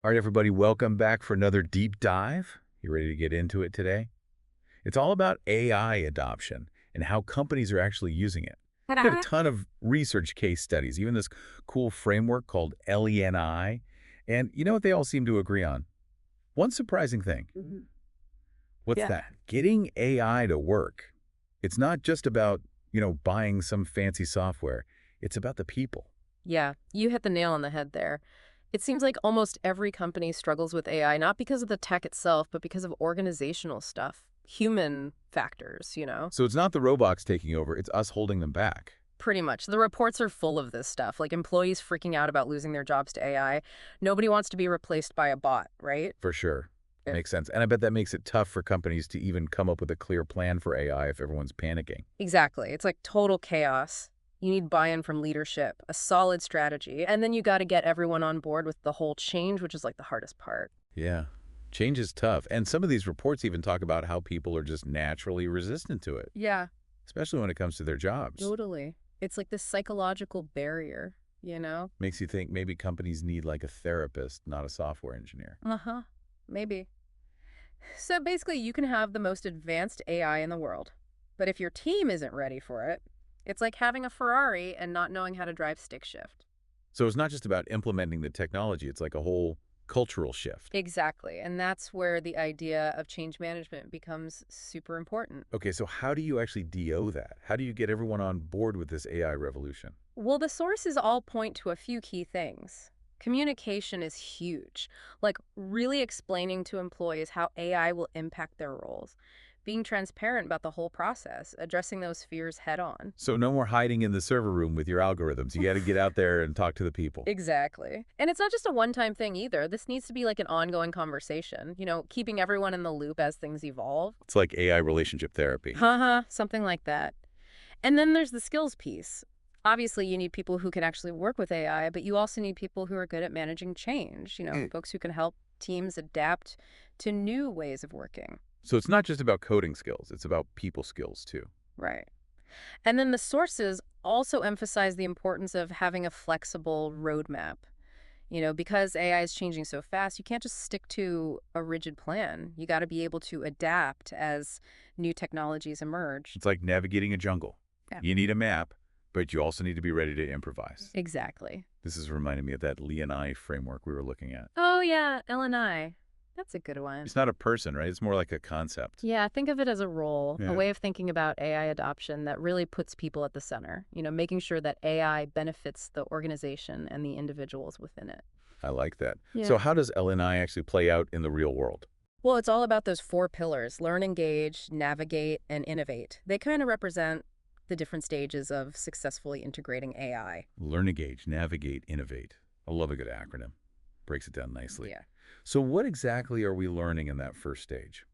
All right, everybody, welcome back for another deep dive. You ready to get into it today? It's all about AI adoption and how companies are actually using it. Got a Ta-da. ton of research case studies, even this cool framework called Leni. And you know what they all seem to agree on? One surprising thing. Mhm. What's Yeah. that? Getting AI to work. It's not just about, buying some fancy software. It's about the people. Yeah, you hit the nail on the head there. It seems like almost every company struggles with AI, not because of the tech itself, but because of organizational stuff, human factors. So it's not the robots taking over, it's us holding them back. Pretty much. The reports are full of this stuff, like employees freaking out about losing their jobs to AI. Nobody wants to be replaced by a bot, right? For sure. Yeah. Makes sense. And I bet that makes it tough for companies to even come up with a clear plan for AI if everyone's panicking. Exactly. It's like total chaos. You need buy-in from leadership, a solid strategy, and then you got to get everyone on board with the whole change, which is like the hardest part. Yeah. Change is tough. And some of these reports even talk about how people are just naturally resistant to it, Yeah, especially when it comes to their jobs. totally. It's like this psychological barrier. Makes you think maybe companies need like a therapist, not a software engineer. Uh-huh. Maybe. So basically, you can have the most advanced AI in the world, but if your team isn't ready for it, it's like having a Ferrari and not knowing how to drive stick shift. So it's not just about implementing the technology, it's like a whole cultural shift. Exactly. And that's where the idea of change management becomes super important. Okay, so how do you actually DO that? How do you get everyone on board with this AI revolution? Well, the sources all point to a few key things. Communication is huge, like really explaining to employees how AI will impact their roles, being transparent about the whole process, addressing those fears head on. So no more hiding in the server room with your algorithms. You got to get out there and talk to the people. Exactly. And it's not just a one-time thing either. This needs to be like an ongoing conversation, keeping everyone in the loop as things evolve. It's like AI relationship therapy. Haha, something like that. And then there's the skills piece. Obviously, you need people who can actually work with AI, but you also need people who are good at managing change, folks who can help teams adapt to new ways of working. So it's not just about coding skills, it's about people skills too. Right. And then the sources also emphasize the importance of having a flexible roadmap. Because AI is changing so fast, you can't just stick to a rigid plan. You got to be able to adapt as new technologies emerge. It's like navigating a jungle. Yeah. You need a map, but you also need to be ready to improvise. Exactly. This is reminding me of that Leni framework we were looking at. Oh, yeah, L&I. That's a good one. It's not a person, right? It's more like a concept. Yeah, think of it as a role, a Yeah. way of thinking about AI adoption that really puts people at the center, making sure that AI benefits the organization and the individuals within it. I like that. Yeah. So how does LNI actually play out in the real world? Well, it's all about those four pillars: learn, engage, navigate, and innovate. They kind of represent the different stages of successfully integrating AI. Learn, engage, navigate, innovate. I love a good acronym. Breaks it down nicely. Yeah. So what exactly are we learning in that first stage?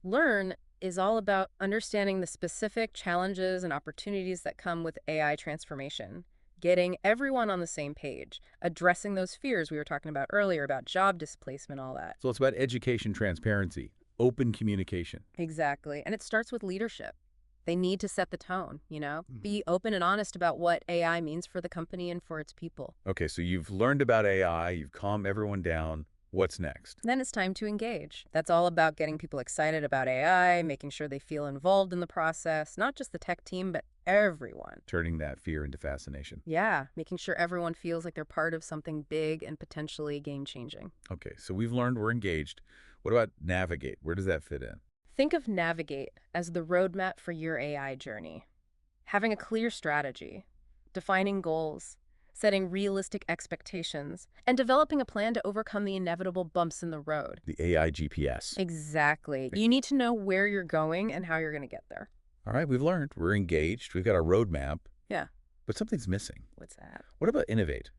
Learn is all about understanding the specific challenges and opportunities that come with AI transformation, getting everyone on the same page, addressing those fears we were talking about earlier about job displacement, all that. So it's about education, transparency, open communication. Exactly. And it starts with leadership. They need to set the tone. Be open and honest about what AI means for the company and for its people. Okay, so you've learned about AI, you've calmed everyone down. What's next? Then it's time to engage. That's all about getting people excited about AI, making sure they feel involved in the process, not just the tech team, but everyone. Turning that fear into fascination. Yeah, making sure everyone feels like they're part of something big and potentially game-changing. Okay, so we've learned we're engaged. What about navigate? Where does that fit in? Think of Navigate as the roadmap for your AI journey. Having a clear strategy, defining goals, setting realistic expectations, and developing a plan to overcome the inevitable bumps in the road. The AI GPS. Exactly. You need to know where you're going and how you're going to get there. All right, we've learned. We're engaged. We've got our roadmap, Yeah. but something's missing. What's that? What about innovate?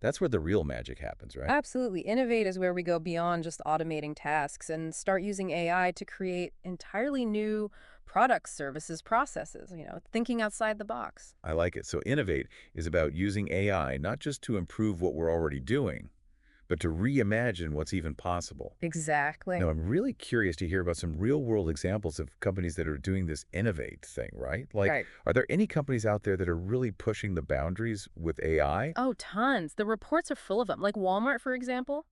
That's where the real magic happens, right? Absolutely. Innovate is where we go beyond just automating tasks and start using AI to create entirely new products, services, processes, thinking outside the box. I like it. So innovate is about using AI not just to improve what we're already doing, but to reimagine what's even possible. Exactly. Now, I'm really curious to hear about some real-world examples of companies that are doing this innovate thing, right? Like, Right. are there any companies out there that are really pushing the boundaries with AI? Oh, tons. The reports are full of them. Like Walmart, for example.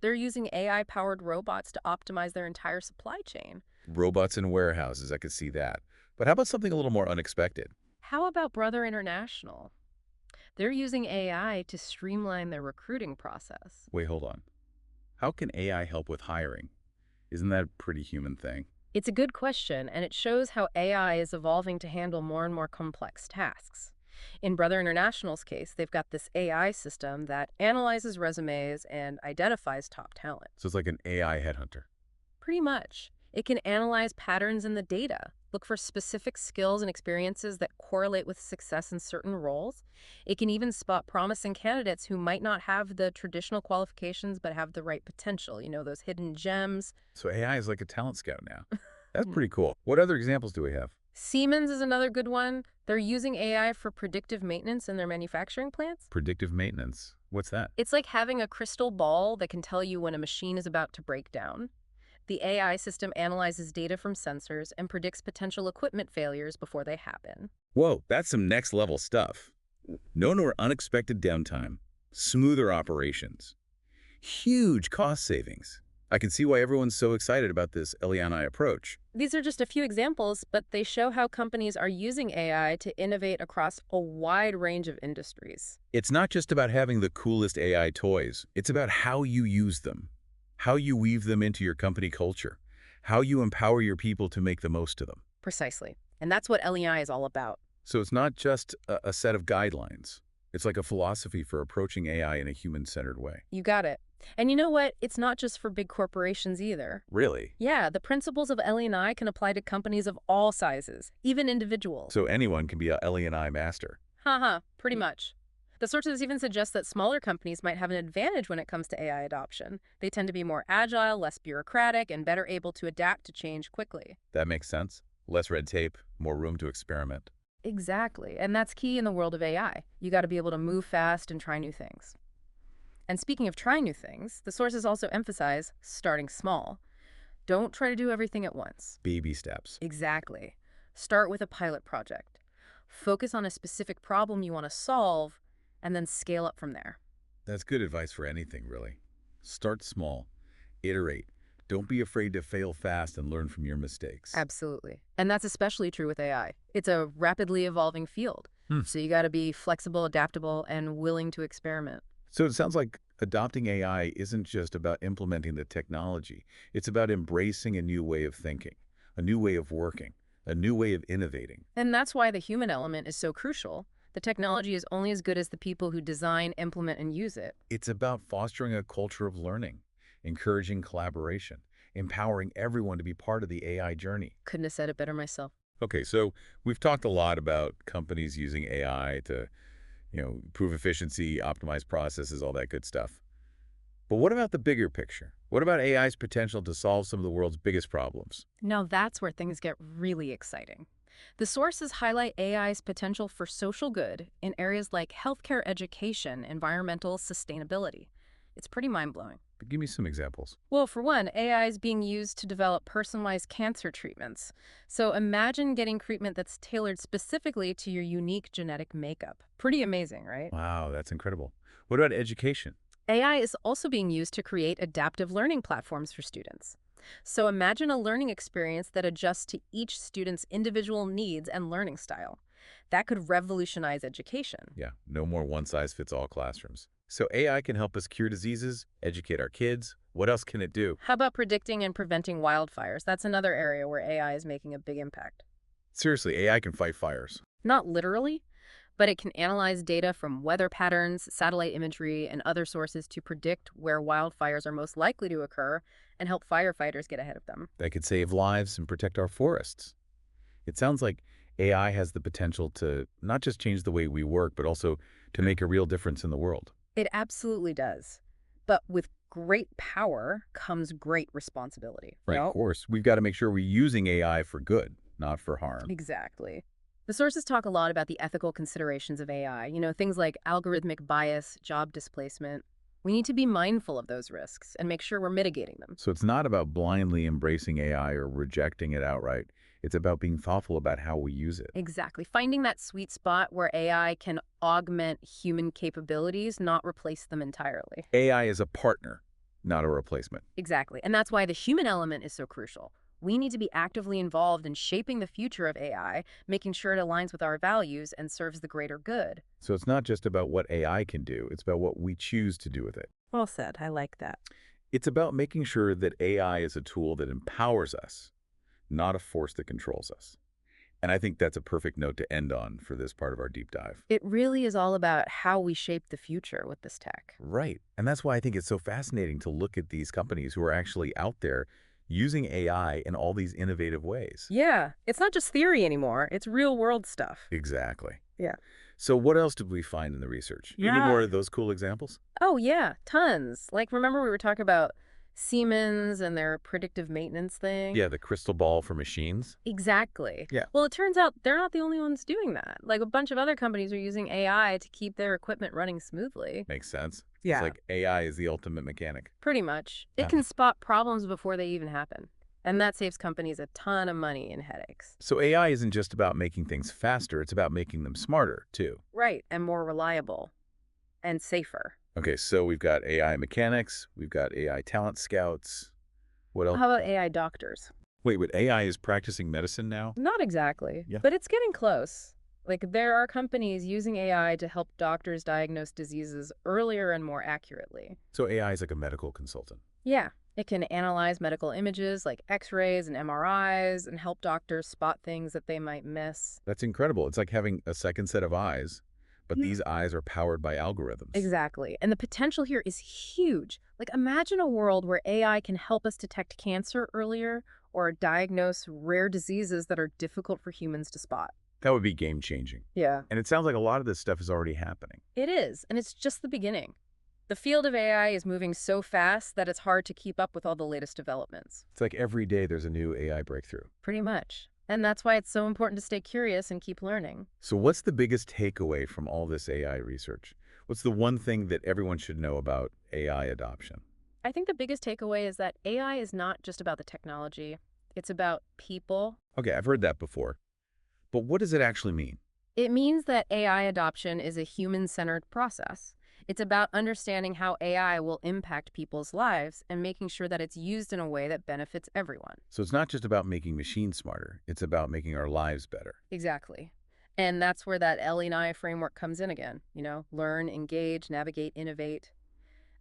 They're using AI-powered robots to optimize their entire supply chain. Robots in warehouses, I could see that. But how about something a little more unexpected? How about Brother International? They're using AI to streamline their recruiting process. Wait, hold on. How can AI help with hiring? Isn't that a pretty human thing? It's a good question, and it shows how AI is evolving to handle more and more complex tasks. In Brother International's case, they've got this AI system that analyzes resumes and identifies top talent. So it's like an AI headhunter. Pretty much. It can analyze patterns in the data, look for specific skills and experiences that correlate with success in certain roles. It can even spot promising candidates who might not have the traditional qualifications but have the right potential, those hidden gems. So AI is like a talent scout now. That's pretty cool. What other examples do we have? Siemens is another good one. They're using AI for predictive maintenance in their manufacturing plants. Predictive maintenance. What's that? It's like having a crystal ball that can tell you when a machine is about to break down. The AI system analyzes data from sensors and predicts potential equipment failures before they happen. Whoa, that's some next level stuff. No more unexpected downtime, smoother operations, huge cost savings. I can see why everyone's so excited about this AllyAllez approach. These are just a few examples, but they show how companies are using AI to innovate across a wide range of industries. It's not just about having the coolest AI toys. It's about how you use them, how you weave them into your company culture, how you empower your people to make the most of them. Precisely. And that's what LEI is all about. So it's not just a set of guidelines. It's like a philosophy for approaching AI in a human-centered way. You got it. And you know what? It's not just for big corporations either. Really? Yeah, the principles of LE&I can apply to companies of all sizes, even individuals. So anyone can be a LE&I master. Haha, pretty much. The sources even suggest that smaller companies might have an advantage when it comes to AI adoption. They tend to be more agile, less bureaucratic, and better able to adapt to change quickly. That makes sense. Less red tape, more room to experiment. Exactly, and that's key in the world of AI. You got to be able to move fast and try new things. And speaking of trying new things, the sources also emphasize starting small. Don't try to do everything at once. Baby steps. Exactly. Start with a pilot project. Focus on a specific problem you want to solve, and then scale up from there. That's good advice for anything, really. Start small. Iterate. Don't be afraid to fail fast and learn from your mistakes. Absolutely. And that's especially true with AI. It's a rapidly evolving field. So you got to be flexible, adaptable, and willing to experiment. So it sounds like adopting AI isn't just about implementing the technology. It's about embracing a new way of thinking, a new way of working, a new way of innovating. And that's why the human element is so crucial. The technology is only as good as the people who design, implement, and use it. It's about fostering a culture of learning, encouraging collaboration, empowering everyone to be part of the AI journey. Couldn't have said it better myself. Okay, so we've talked a lot about companies using AI to, improve efficiency, optimize processes, all that good stuff. But what about the bigger picture? What about AI's potential to solve some of the world's biggest problems? Now that's where things get really exciting. The sources highlight AI's potential for social good in areas like healthcare, education, environmental sustainability. It's pretty mind-blowing. But give me some examples. Well, for one, AI is being used to develop personalized cancer treatments. So imagine getting treatment that's tailored specifically to your unique genetic makeup. Pretty amazing, right? Wow, that's incredible. What about education? AI is also being used to create adaptive learning platforms for students. So imagine a learning experience that adjusts to each student's individual needs and learning style. That could revolutionize education. Yeah, no more one-size-fits-all classrooms. So AI can help us cure diseases, educate our kids. What else can it do? How about predicting and preventing wildfires? That's another area where AI is making a big impact. Seriously, AI can fight fires. Not literally, but it can analyze data from weather patterns, satellite imagery, and other sources to predict where wildfires are most likely to occur and help firefighters get ahead of them. That could save lives and protect our forests. It sounds like AI has the potential to not just change the way we work, but also to make a real difference in the world. It absolutely does. But with great power comes great responsibility. Right, of course. We've got to make sure we're using AI for good, not for harm. Exactly. The sources talk a lot about the ethical considerations of AI, things like algorithmic bias, job displacement. We need to be mindful of those risks and make sure we're mitigating them. So it's not about blindly embracing AI or rejecting it outright. It's about being thoughtful about how we use it. Exactly. Finding that sweet spot where AI can augment human capabilities, not replace them entirely. AI is a partner, not a replacement. Exactly. And that's why the human element is so crucial. We need to be actively involved in shaping the future of AI, making sure it aligns with our values and serves the greater good. So it's not just about what AI can do, it's about what we choose to do with it. Well said. I like that. It's about making sure that AI is a tool that empowers us, not a force that controls us. And I think that's a perfect note to end on for this part of our deep dive. It really is all about how we shape the future with this tech. Right. And that's why I think it's so fascinating to look at these companies who are actually out there using AI in all these innovative ways. Yeah, it's not just theory anymore. It's real world stuff. Exactly. Yeah. So what else did we find in the research? Any Yeah. more of those cool examples? Oh, yeah, tons. Like, remember we were talking about Siemens and their predictive maintenance thing? Yeah, the crystal ball for machines. Exactly. Yeah. Well, it turns out they're not the only ones doing that. Like, a bunch of other companies are using AI to keep their equipment running smoothly. Makes sense. Yeah. It's like AI is the ultimate mechanic. Pretty much. It Yeah. can spot problems before they even happen. And that saves companies a ton of money and headaches. So AI isn't just about making things faster, it's about making them smarter, too. Right, and more reliable and safer. Okay, so we've got AI mechanics, we've got AI talent scouts. What else? How about AI doctors? Wait, AI is practicing medicine now? Not exactly, Yeah. but it's getting close. Like, there are companies using AI to help doctors diagnose diseases earlier and more accurately. So AI is like a medical consultant. Yeah, it can analyze medical images like X-rays and MRIs and help doctors spot things that they might miss. That's incredible. It's like having a second set of eyes, but Yeah. these eyes are powered by algorithms. Exactly. And the potential here is huge. Like, imagine a world where AI can help us detect cancer earlier or diagnose rare diseases that are difficult for humans to spot. That would be game-changing. Yeah. And it sounds like a lot of this stuff is already happening. It is, and it's just the beginning. The field of AI is moving so fast that it's hard to keep up with all the latest developments. It's like every day there's a new AI breakthrough. Pretty much. And that's why it's so important to stay curious and keep learning. So what's the biggest takeaway from all this AI research? What's the one thing that everyone should know about AI adoption? I think the biggest takeaway is that AI is not just about the technology. It's about people. Okay, I've heard that before. But what does it actually mean? It means that AI adoption is a human-centered process. It's about understanding how AI will impact people's lives and making sure that it's used in a way that benefits everyone. So it's not just about making machines smarter. It's about making our lives better. Exactly. And that's where that Leni framework comes in again. Learn, engage, navigate, innovate.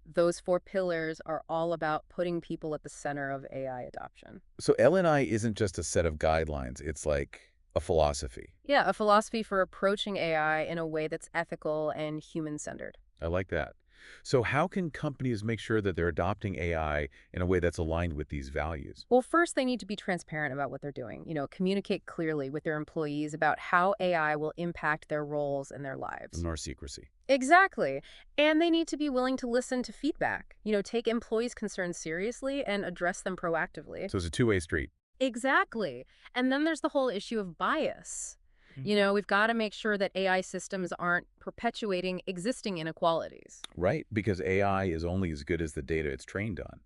Those 4 pillars are all about putting people at the center of AI adoption. So LNI isn't just a set of guidelines. It's like a philosophy. Yeah, a philosophy for approaching AI in a way that's ethical and human-centered. I like that. So how can companies make sure that they're adopting AI in a way that's aligned with these values? Well, first, they need to be transparent about what they're doing. Communicate clearly with their employees about how AI will impact their roles and their lives. Nor secrecy. Exactly. And they need to be willing to listen to feedback. Take employees' concerns seriously and address them proactively. So it's a two-way street. Exactly. And then there's the whole issue of bias. We've got to make sure that AI systems aren't perpetuating existing inequalities. Right, because AI is only as good as the data it's trained on.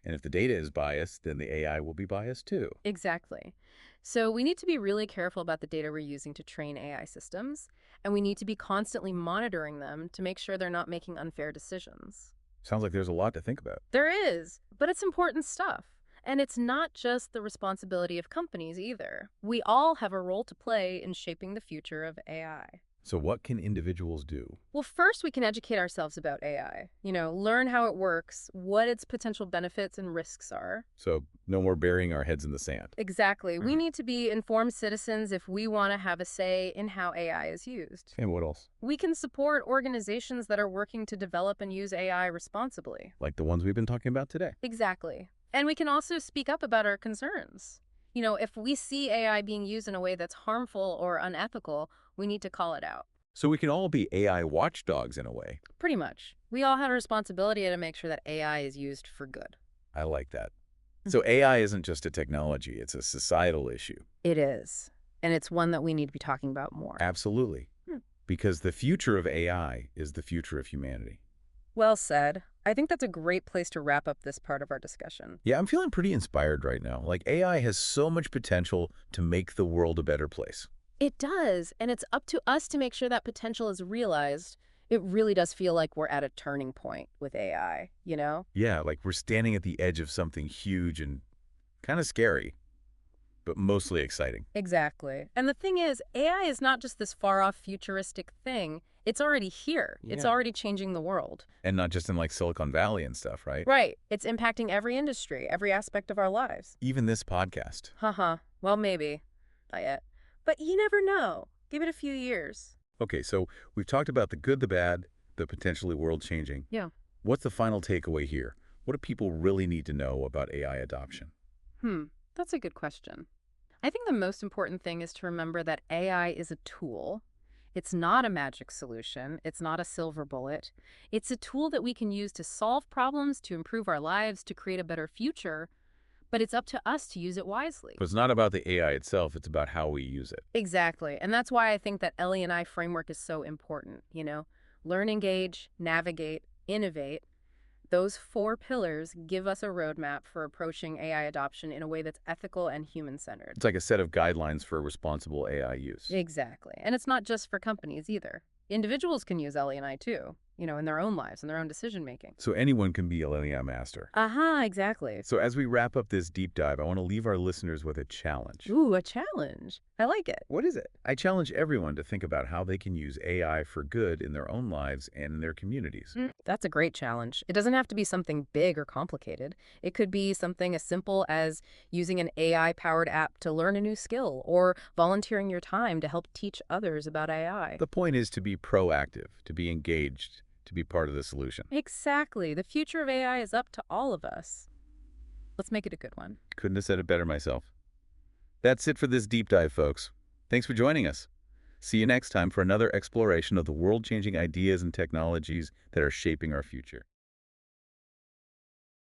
And if the data is biased, then the AI will be biased too. Exactly. So we need to be really careful about the data we're using to train AI systems, and we need to be constantly monitoring them to make sure they're not making unfair decisions. Sounds like there's a lot to think about. There is, but it's important stuff. And it's not just the responsibility of companies either. We all have a role to play in shaping the future of AI. So what can individuals do? Well, first, we can educate ourselves about AI. Learn how it works, what its potential benefits and risks are. So no more burying our heads in the sand. Exactly. We need to be informed citizens if we want to have a say in how AI is used. And what else? We can support organizations that are working to develop and use AI responsibly. Like the ones we've been talking about today. Exactly. And we can also speak up about our concerns. If we see AI being used in a way that's harmful or unethical, we need to call it out. So we can all be AI watchdogs in a way. Pretty much. We all have a responsibility to make sure that AI is used for good. I like that. So AI isn't just a technology, it's a societal issue. It is. And it's one that we need to be talking about more. Absolutely. Because the future of AI is the future of humanity. Well said. I think that's a great place to wrap up this part of our discussion. Yeah, I'm feeling pretty inspired right now. Like AI has so much potential to make the world a better place. It does, and it's up to us to make sure that potential is realized It really does feel like we're at a turning point with AI, you know? Yeah, like we're standing at the edge of something huge and kind of scary, but mostly exciting. Exactly. And the thing is, AI is not just this far-off futuristic thing. It's already here. It's Yeah. already changing the world. And not just in like Silicon Valley and stuff, right? Right. It's impacting every industry, every aspect of our lives. Even this podcast. Haha. Well, maybe. Not yet. But you never know. Give it a few years. Okay, so we've talked about the good, the bad, the potentially world-changing. Yeah. What's the final takeaway here? What do people really need to know about AI adoption? That's a good question. I think the most important thing is to remember that AI is a tool. It's not a magic solution. It's not a silver bullet. It's a tool that we can use to solve problems, to improve our lives, to create a better future. But it's up to us to use it wisely. But it's not about the AI itself, it's about how we use it. Exactly. And that's why I think that Ellie and I framework is so important, you know? Learn, engage, navigate, innovate. Those 4 pillars give us a roadmap for approaching AI adoption in a way that's ethical and human-centered. It's like a set of guidelines for responsible AI use. Exactly. And it's not just for companies either. Individuals can use Ellie and I too, you know, in their own lives, in their own decision-making. So anyone can be a Leni master. Aha, exactly. So as we wrap up this deep dive, I want to leave our listeners with a challenge. Ooh, a challenge. I like it. What is it? I challenge everyone to think about how they can use AI for good in their own lives and in their communities. That's a great challenge. It doesn't have to be something big or complicated. It could be something as simple as using an AI-powered app to learn a new skill or volunteering your time to help teach others about AI. The point is to be proactive, to be engaged, to be part of the solution. Exactly. The future of AI is up to all of us. Let's make it a good one. Couldn't have said it better myself. That's it for this deep dive, folks. Thanks for joining us. See you next time for another exploration of the world-changing ideas and technologies that are shaping our future.